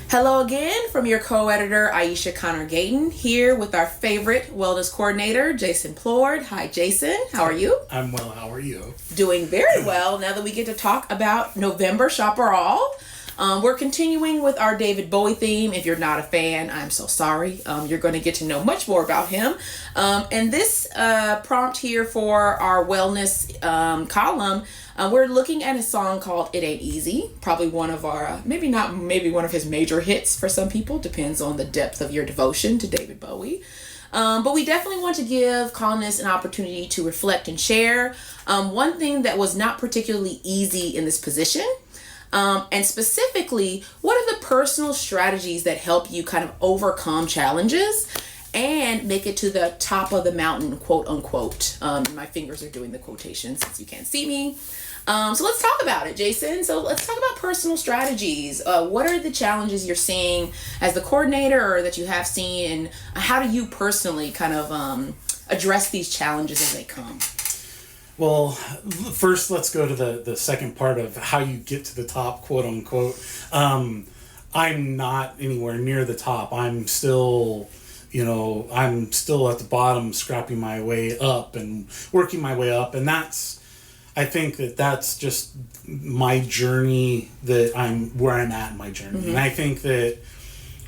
Hello again from your co-editor Aisha Connor-Gayton, here with our favorite wellness coordinator Jason Plourde. Hi Jason, how are you? I'm well, how are you? Doing very well now that we get to talk about November Chaparral. We're continuing with our David Bowie theme. If you're not a fan, I'm so sorry. You're going to get to know much more about him. And this prompt here for our wellness column, we're looking at a song called It Ain't Easy. Probably one of our, maybe one of his major hits for some people. Depends on the depth of your devotion to David Bowie. But we definitely want to give columnists an opportunity to reflect and share. One thing that was not particularly easy in this position, and specifically, what are the personal strategies that help you kind of overcome challenges and make it to the top of the mountain, quote unquote. My fingers are doing the quotations since you can't see me. So let's talk about it, Jason. So let's talk about personal strategies. What are the challenges you're seeing as the coordinator or that you have seen, and how do you personally kind of address these challenges as they come? Well, first let's go to the second part of how you get to the top, quote unquote. I'm not anywhere near the top. I'm still at the bottom, scrapping my way up and working my way up. And I think that's just my journey, that where I'm at in my journey. Mm-hmm. And I think that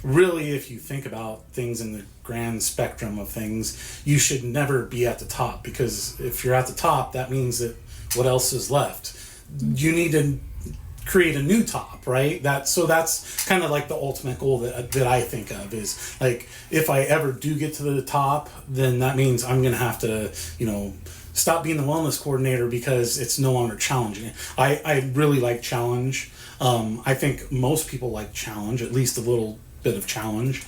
really, if you think about things in the grand spectrum of things, you should never be at the top, because if you're at the top, that means that what else is left? Mm-hmm. You need to create a new top, right? That's kind of like the ultimate goal that I think of, is like, if I ever do get to the top, then that means I'm going to have to, stop being the wellness coordinator because it's no longer challenging. I really like challenge. I think most people like challenge, at least a little bit of challenge.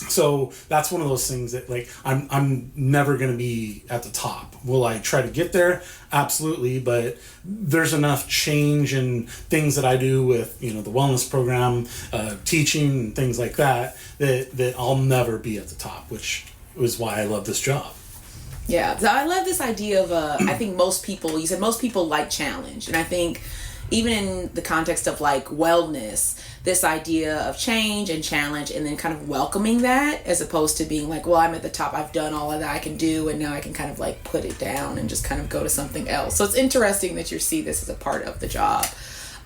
So that's one of those things that, like, I'm never going to be at the top. Will I try to get there? Absolutely. But there's enough change in things that I do with, the wellness program, teaching and things like that I'll never be at the top, which is why I love this job. Yeah. So I love this idea of, I think you said most people like challenge. And I think even in the context of like wellness, this idea of change and challenge, and then kind of welcoming that, as opposed to being like, well, I'm at the top, I've done all of that I can do, and now I can kind of like put it down and just kind of go to something else. So it's interesting that you see this as a part of the job.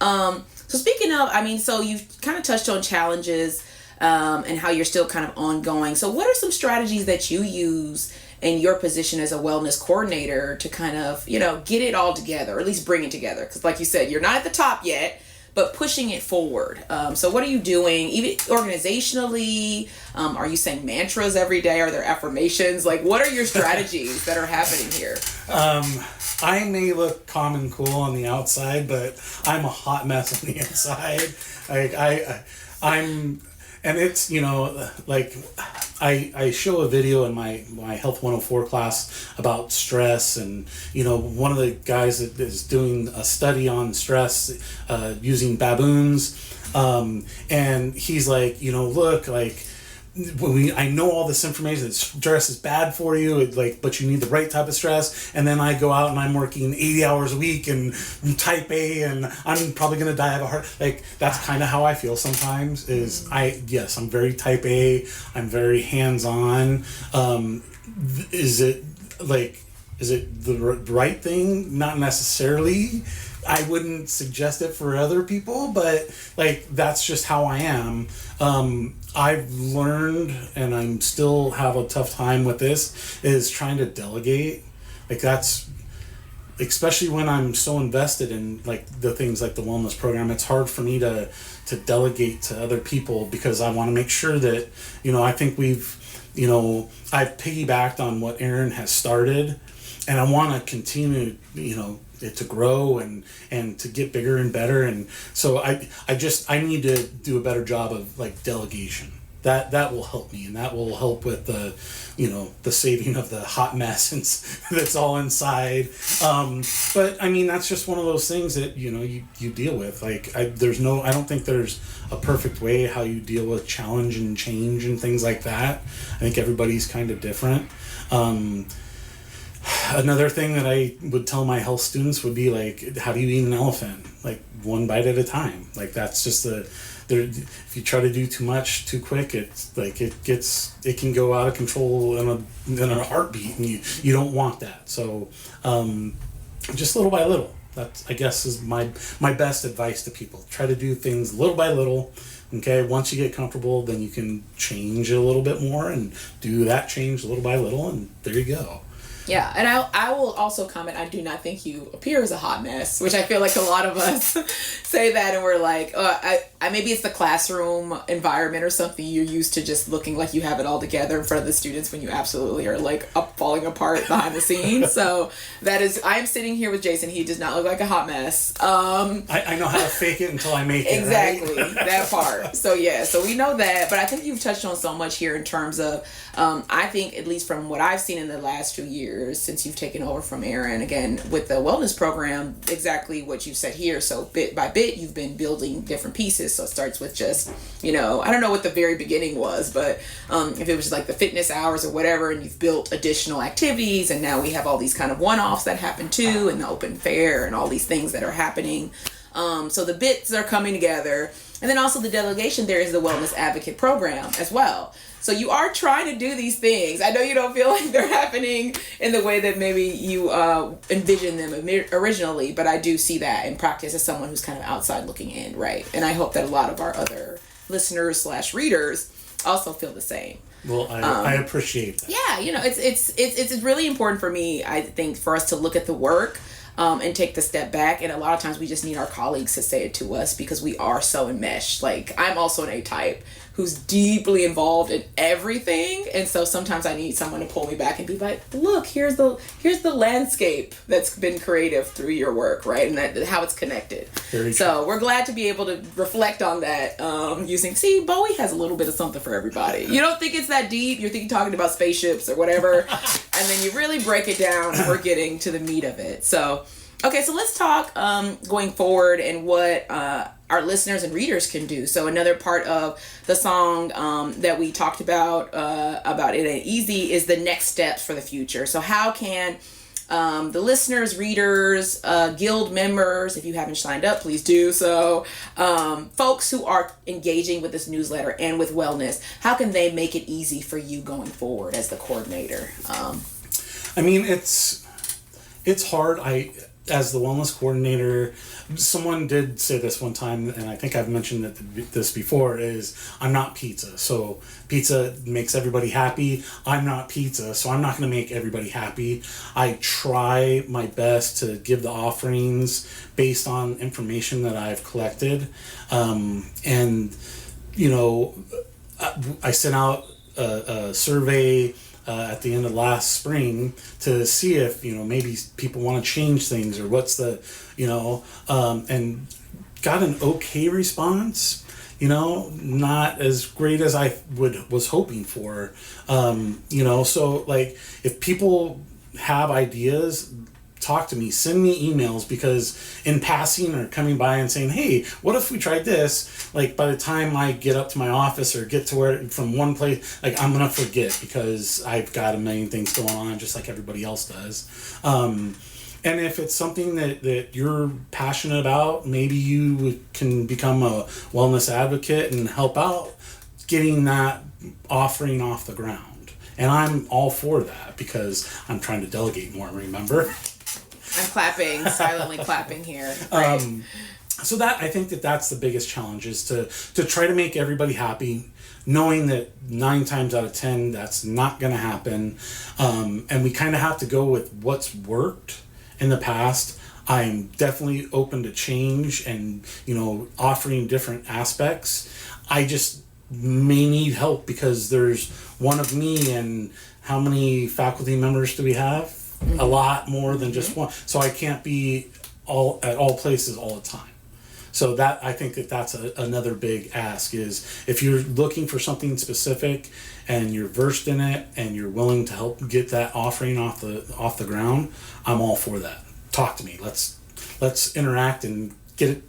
So speaking of, so you've kind of touched on challenges and how you're still kind of ongoing. So what are some strategies that you use in your position as a wellness coordinator to kind of, get it all together, or at least bring it together? Because like you said, you're not at the top yet, but pushing it forward. So what are you doing, even organizationally? Are you saying mantras every day? Are there affirmations? Like, what are your strategies that are happening here? I may look calm and cool on the outside, but I'm a hot mess on the inside. And it's, I show a video in my Health 104 class about stress, and, one of the guys that is doing a study on stress using baboons, and he's like, look, like, I know all this information that stress is bad for you, but you need the right type of stress. And then I go out and I'm working 80 hours a week and type A, and I'm probably going to die of a heart. Like, that's kind of how I feel sometimes. I'm very type A. I'm very hands-on. Is it the right thing? Not necessarily. I wouldn't suggest it for other people, but like, that's just how I am. I've learned, and I'm still have a tough time with this, is trying to delegate. Like, that's, especially when I'm so invested in like the things like the wellness program, it's hard for me to delegate to other people, because I want to make sure that, I think I've piggybacked on what Aaron has started, and I want to continue, it to grow and to get bigger and better. And so I need to do a better job of like delegation. That will help me, and that will help with the saving of the hot mess that's all inside. But that's just one of those things that you deal with. Like, I don't think there's a perfect way how you deal with challenge and change and things like that. I think everybody's kind of different. Another thing that I would tell my health students would be like, how do you eat an elephant? Like one bite at a time. Like that's just if you try to do too much too quick, it's like it can go out of control in a heartbeat, and you don't want that. So just little by little. That, I guess, is my best advice to people. Try to do things little by little. Okay, once you get comfortable, then you can change it a little bit more and do that change little by little, and there you go. Yeah, and I will also comment, I do not think you appear as a hot mess, which I feel like a lot of us say that, and we're like, maybe it's the classroom environment or something. You're used to just looking like you have it all together in front of the students when you absolutely are like falling apart behind the scenes. So I'm sitting here with Jason. He does not look like a hot mess. I know how to fake it until I make it. Exactly, right? that part. So yeah, so we know that, but I think you've touched on so much here in terms of, I think at least from what I've seen in the last 2 years, since you've taken over from Aaron, again, with the wellness program, exactly what you said here. So bit by bit, you've been building different pieces. So it starts with just, I don't know what the very beginning was, but if it was like the fitness hours or whatever, and you've built additional activities, and now we have all these kind of one-offs that happen too, and the open fair and all these things that are happening. So the bits are coming together. And then also the delegation, there is the Wellness Advocate Program as well. So you are trying to do these things. I know you don't feel like they're happening in the way that maybe you envisioned them originally, but I do see that in practice as someone who's kind of outside looking in, right? And I hope that a lot of our other listeners / readers also feel the same. Well, I appreciate that. Yeah, it's really important for me, I think, for us to look at the work and take the step back. And a lot of times we just need our colleagues to say it to us because we are so enmeshed. Like, I'm also an A-type who's deeply involved in everything, and so sometimes I need someone to pull me back and be like, look, here's the landscape that's been creative through your work, right? And that how it's connected. So we're glad to be able to reflect on that see, Bowie has a little bit of something for everybody. You don't think it's that deep, you're talking about spaceships or whatever, and then you really break it down and we're getting to the meat of it. So okay, so let's talk going forward and what our listeners and readers can do. So another part of the song that we talked about It Ain't Easy is the next steps for the future. So how can the listeners, readers, guild members, if you haven't signed up, please do so, folks who are engaging with this newsletter and with wellness, how can they make it easy for you going forward as the coordinator? I mean, it's hard. As the wellness coordinator, someone did say this one time, and I think I've mentioned this before, is I'm not pizza. So pizza makes everybody happy. I'm not pizza, so I'm not going to make everybody happy. I try my best to give the offerings based on information that I've collected. And, I sent out a survey at the end of last spring to see if maybe people want to change things or what's the and got an okay response, not as great as I was hoping for, so like if people have ideas, talk to me, send me emails, because in passing or coming by and saying, hey, what if we tried this? Like by the time I get up to my office or get to where from one place, like I'm going to forget because I've got a million things going on just like everybody else does. And if it's something that you're passionate about, maybe you can become a wellness advocate and help out getting that offering off the ground. And I'm all for that because I'm trying to delegate more, remember? I'm clapping, silently clapping here. Right. So that I think that's the biggest challenge, is to try to make everybody happy, knowing that 9 times out of 10 that's not going to happen, and we kind of have to go with what's worked in the past. I'm definitely open to change and offering different aspects. I just may need help because there's one of me, and how many faculty members do we have? A lot more than just one, so I can't be at all places all the time. So that I think that's another big ask, is if you're looking for something specific and you're versed in it and you're willing to help get that offering off the ground, I'm all for that. Talk to me. Let's interact and get it,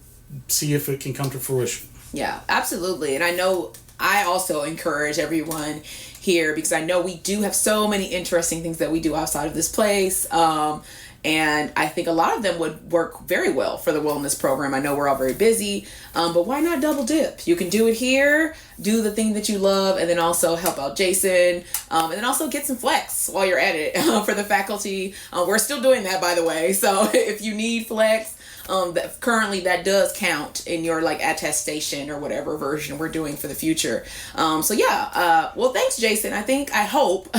see if it can come to fruition. Yeah, absolutely. And I know I also encourage everyone here, because I know we do have so many interesting things that we do outside of this place. And I think a lot of them would work very well for the wellness program. I know we're all very busy, but why not double dip? You can do it here, do the thing that you love, and then also help out Jason, and then also get some flex while you're at it for the faculty. We're still doing that, by the way. So if you need flex, currently that does count in your like attestation or whatever version we're doing for the future. Well, thanks, Jason. I hope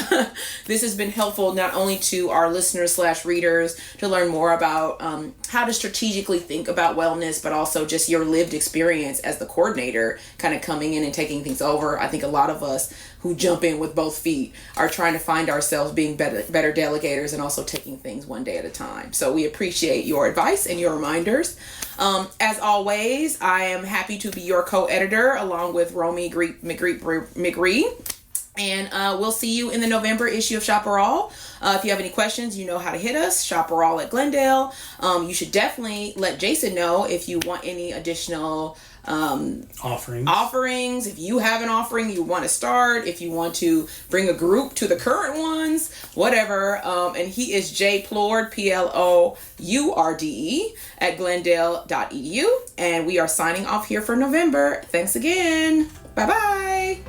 this has been helpful not only to our listeners / readers to learn more about how to strategically think about wellness, but also just your lived experience as the coordinator, kind of coming in and taking things over. I think a lot of us who jump in with both feet are trying to find ourselves being better delegators and also taking things one day at a time. So we appreciate your advice and your reminders. As always, I am happy to be your co-editor along with Romy McGree. And we'll see you in the November issue of Chaparral. If you have any questions, you know how to hit us, Chaparral at Glendale. You should definitely let Jason know if you want any additional offerings. If you have an offering you want to start, if you want to bring a group to the current ones, whatever. And he is J Plourde, Plourde at glendale.edu. And we are signing off here for November. Thanks again. Bye-bye.